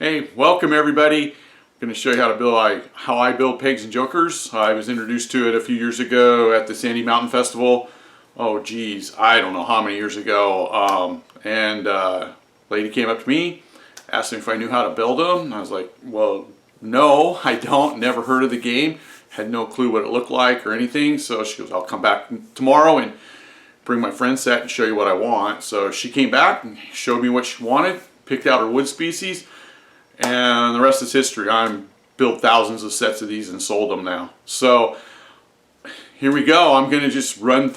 Hey, welcome everybody. I'm going to show you how I build pegs and jokers. I was introduced to it a few years ago at the Sandy Mountain Festival. Oh geez, I don't know how many years ago. A lady came up to me, asked me if I knew how to build them. And I was like, well, no, I don't. Never heard of the game. Had no clue what it looked like or anything. So she goes, I'll come back tomorrow and bring my friend set and show you what I want. So she came back and showed me what she wanted, picked out her wood species, and the rest is history. I'm built thousands of sets of these and sold them now. So here we go. I'm going to just run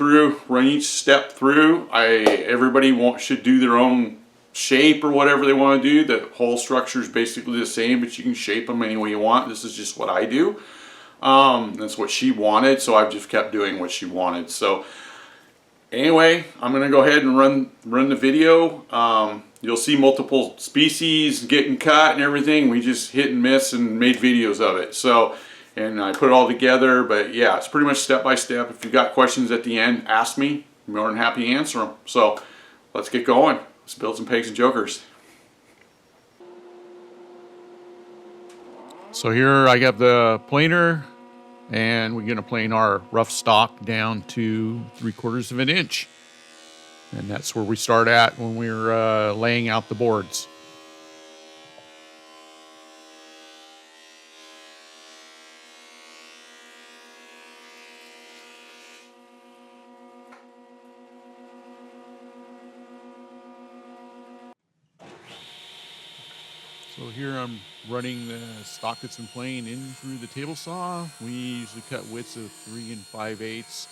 each step through. Everybody should do their own shape or whatever they want to do. The whole structure is basically the same, but you can shape them any way you want. This is just what I do. That's what she wanted, so I've just kept doing what she wanted. So anyway, I'm going to go ahead and run the video. You'll see multiple species getting cut and everything. We just hit and miss and made videos of it. So, and I put it all together, but yeah, it's pretty much step by step. If you've got questions at the end, ask me. I'm more than happy to answer them. So let's get going. Let's build some pegs and jokers. So here I got the planer, and we're going to plane our rough stock down to 3/4 of an inch. And that's where we start at when we're laying out the boards. So here I'm running the stock that's been playing in through the table saw. We usually cut widths of 3 5/8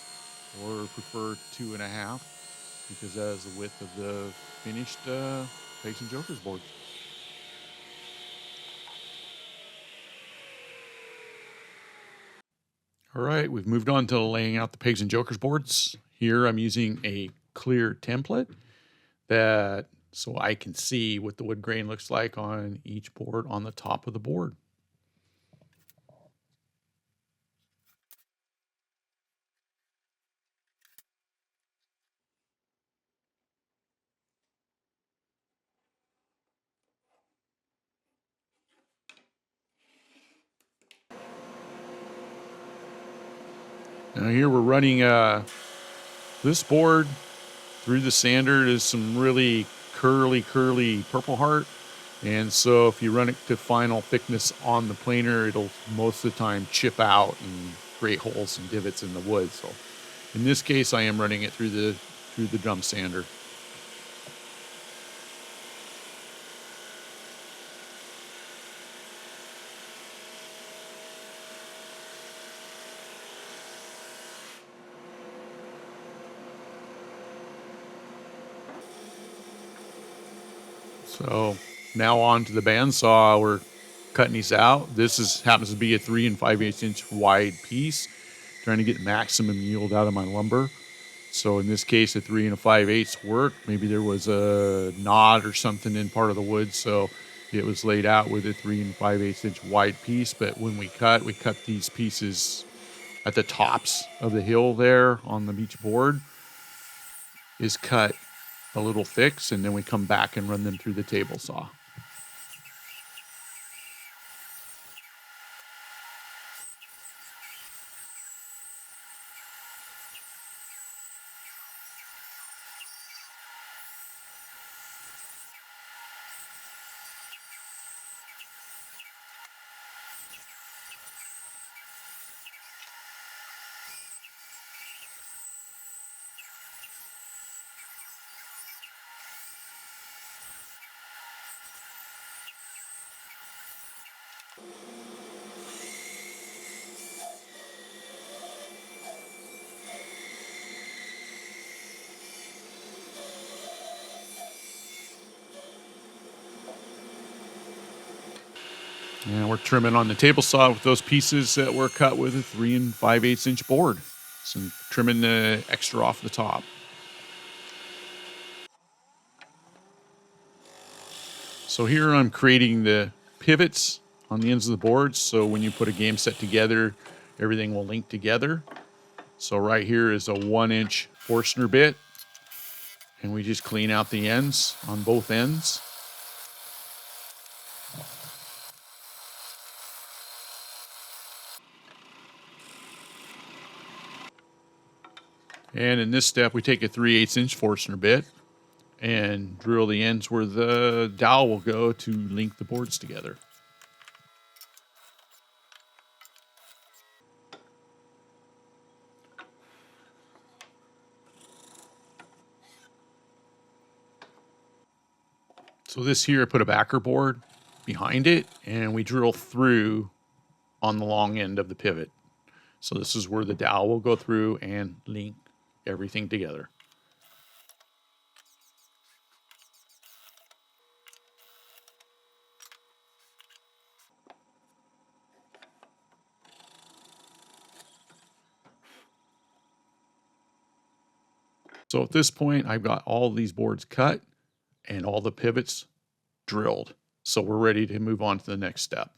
or prefer 2.5 because that is the width of the finished pegs and jokers board. All right, we've moved on to laying out the pegs and jokers boards. Here I'm using a clear template so I can see what the wood grain looks like on each board on the top of the board. Now here we're running this board through the sander. Is some really curly purple heart. And so if you run it to final thickness on the planer, it'll most of the time chip out and create holes and divots in the wood. So in this case, I am running it through the drum sander. So now on to the bandsaw. We're cutting these out. This happens to be a 3 5/8 inch wide piece. Trying to get maximum yield out of my lumber. So in this case, a 3 5/8 worked. Maybe there was a knot or something in part of the wood, so it was laid out with a 3 5/8 inch wide piece. But when we cut these pieces at the tops of the hill there on the beach board is cut a little thick, and then we come back and run them through the table saw. And we're trimming on the table saw with those pieces that were cut with a 3 5/8 inch board. So I'm trimming the extra off the top. So here I'm creating the pivots on the ends of the board. So when you put a game set together, everything will link together. So right here is a 1-inch Forstner bit. And we just clean out the ends on both ends. And in this step, we take a 3/8" Forstner bit and drill the ends where the dowel will go to link the boards together. So this here, I put a backer board behind it, and we drill through on the long end of the pivot. So this is where the dowel will go through and link everything together. So at this point, I've got all these boards cut and all the pivots drilled. So we're ready to move on to the next step.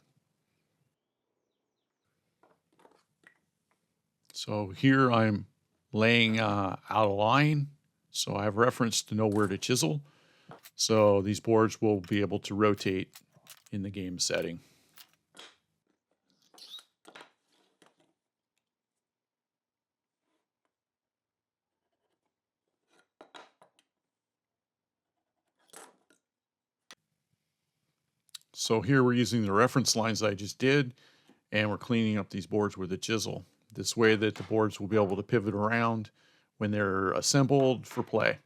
So here I'm laying out a line, so I have reference to know where to chisel. So these boards will be able to rotate in the game setting. So here we're using the reference lines I just did, and we're cleaning up these boards with a chisel. This way that the boards will be able to pivot around when they're assembled for play.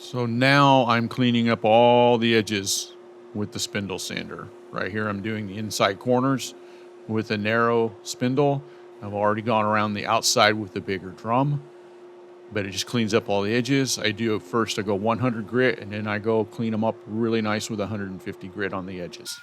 So now I'm cleaning up all the edges with the spindle sander. Right here I'm doing the inside corners with a narrow spindle. I've already gone around the outside with a bigger drum, but it just cleans up all the edges. I do first, I go 100 grit, and then I go clean them up really nice with 150 grit on the edges.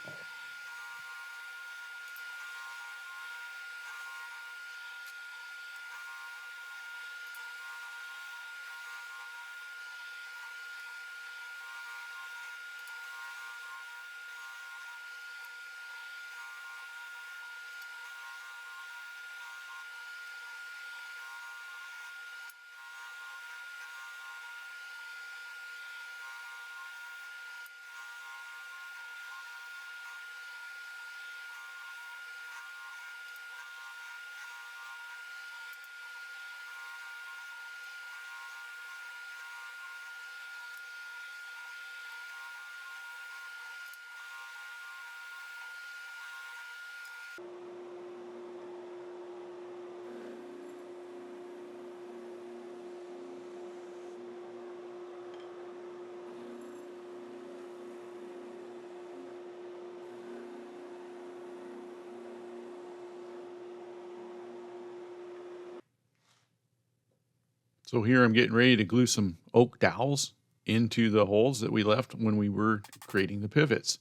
So here I'm getting ready to glue some oak dowels into the holes that we left when we were creating the pivots.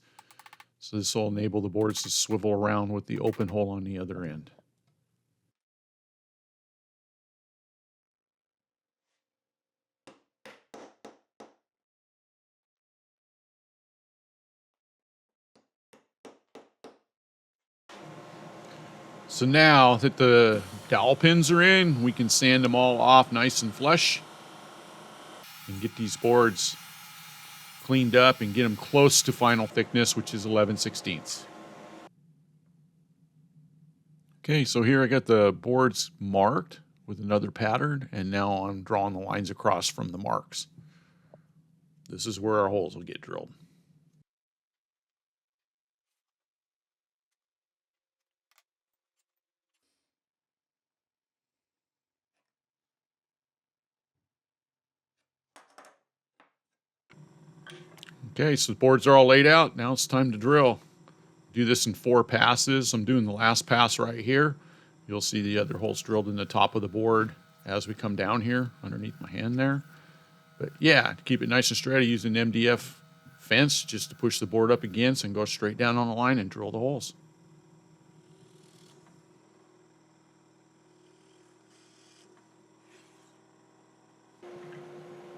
So this will enable the boards to swivel around with the open hole on the other end. So now that the dowel pins are in, we can sand them all off nice and flush and get these boards cleaned up and get them close to final thickness, which is 11/16. Okay, so here I got the boards marked with another pattern, and now I'm drawing the lines across from the marks. this is where our holes will get drilled. Okay, so the boards are all laid out. Now it's time to drill. Do this in 4 passes. I'm doing the last pass right here. You'll see the other holes drilled in the top of the board as we come down here underneath my hand there. But yeah, to keep it nice and straight, I use an MDF fence just to push the board up against and go straight down on the line and drill the holes.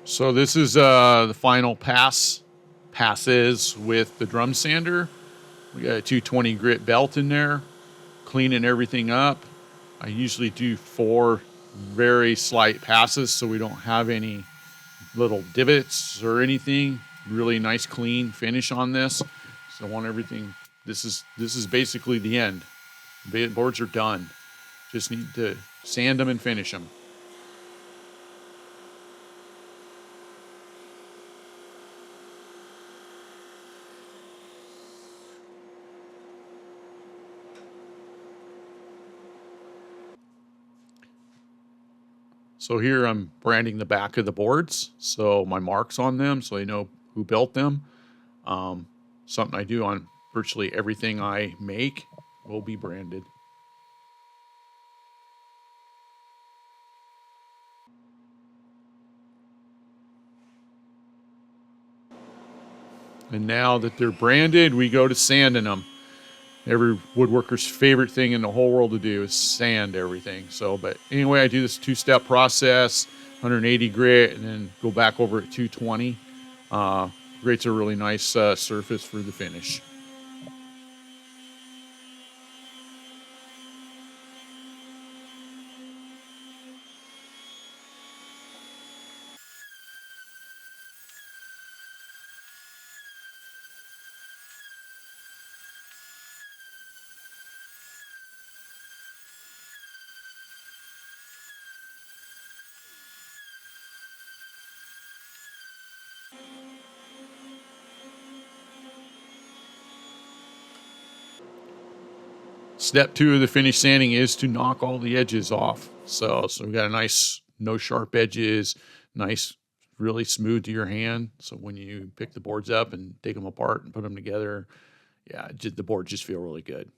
So this is the final passes with the drum sander. We got a 220 grit belt in there, cleaning everything up. I usually do 4 very slight passes so we don't have any little divots or anything. Really nice clean finish on this. So I want everything. This is basically the end. Boards are done. Just need to sand them and finish them. So here I'm branding the back of the boards, so my marks on them, so I know who built them. Something I do on virtually everything I make will be branded. And now that they're branded, we go to sanding them. Every woodworker's favorite thing in the whole world to do is sand everything. So, but anyway, I do this 2-step process, 180 grit, and then go back over at 220. Grit's a really nice surface for the finish. Step 2 of the finish sanding is to knock all the edges off. So we got a nice, no sharp edges, nice, really smooth to your hand. So when you pick the boards up and take them apart and put them together, yeah, the boards just feel really good.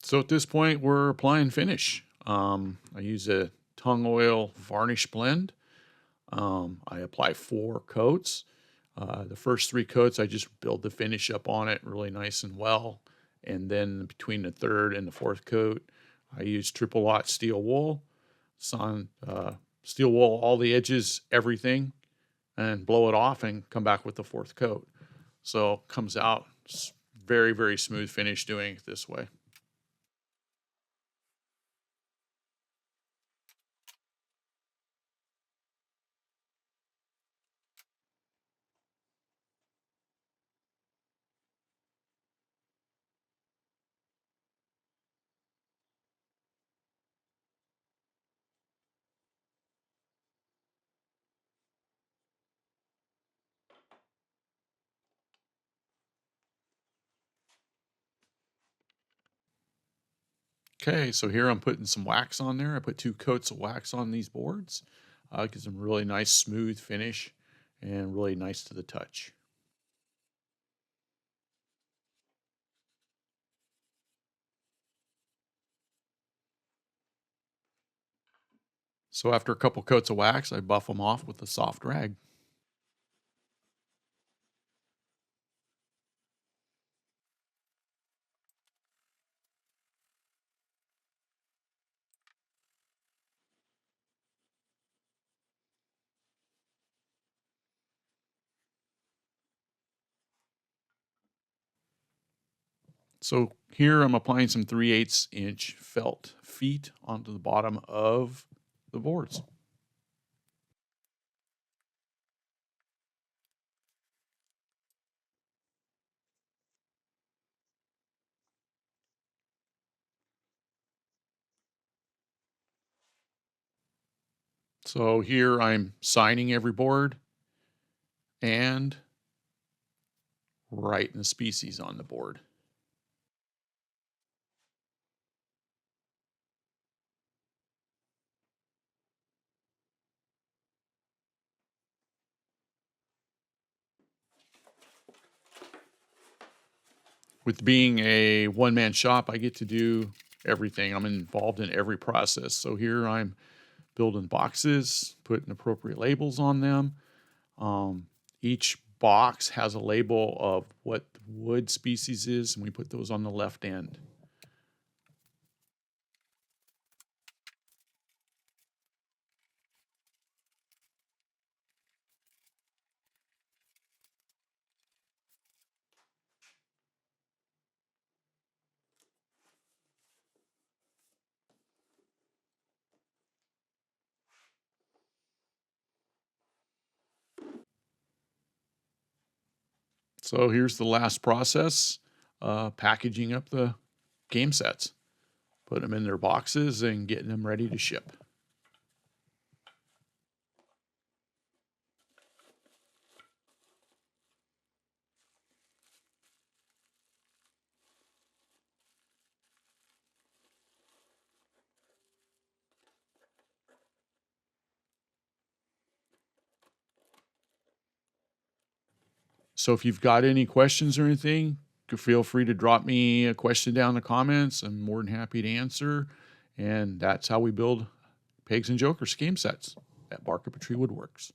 So at this point, we're applying finish. I use a tung oil varnish blend. I apply 4 coats. The first 3 coats, I just build the finish up on it really nice and well. And then between the 3rd and the 4th coat, I use triple lot steel wool. Steel wool all the edges, everything, and blow it off and come back with the 4th coat. So it comes out very, very smooth finish doing it this way. Okay, so here I'm putting some wax on there. I put 2 coats of wax on these boards. Gives them really nice smooth finish and really nice to the touch. So after a couple coats of wax, I buff them off with a soft rag. So here I'm applying some 3/8 inch felt feet onto the bottom of the boards. So here I'm signing every board and writing the species on the board. With being a one-man shop, I get to do everything. I'm involved in every process. So here I'm building boxes, putting appropriate labels on them. Each box has a label of what the wood species is, and we put those on the left end. So here's the last process, packaging up the game sets, putting them in their boxes and getting them ready to ship. So if you've got any questions or anything, feel free to drop me a question down in the comments. I'm more than happy to answer. And that's how we build Pigs and Jokers game sets at Bark Up a Tree Woodworks.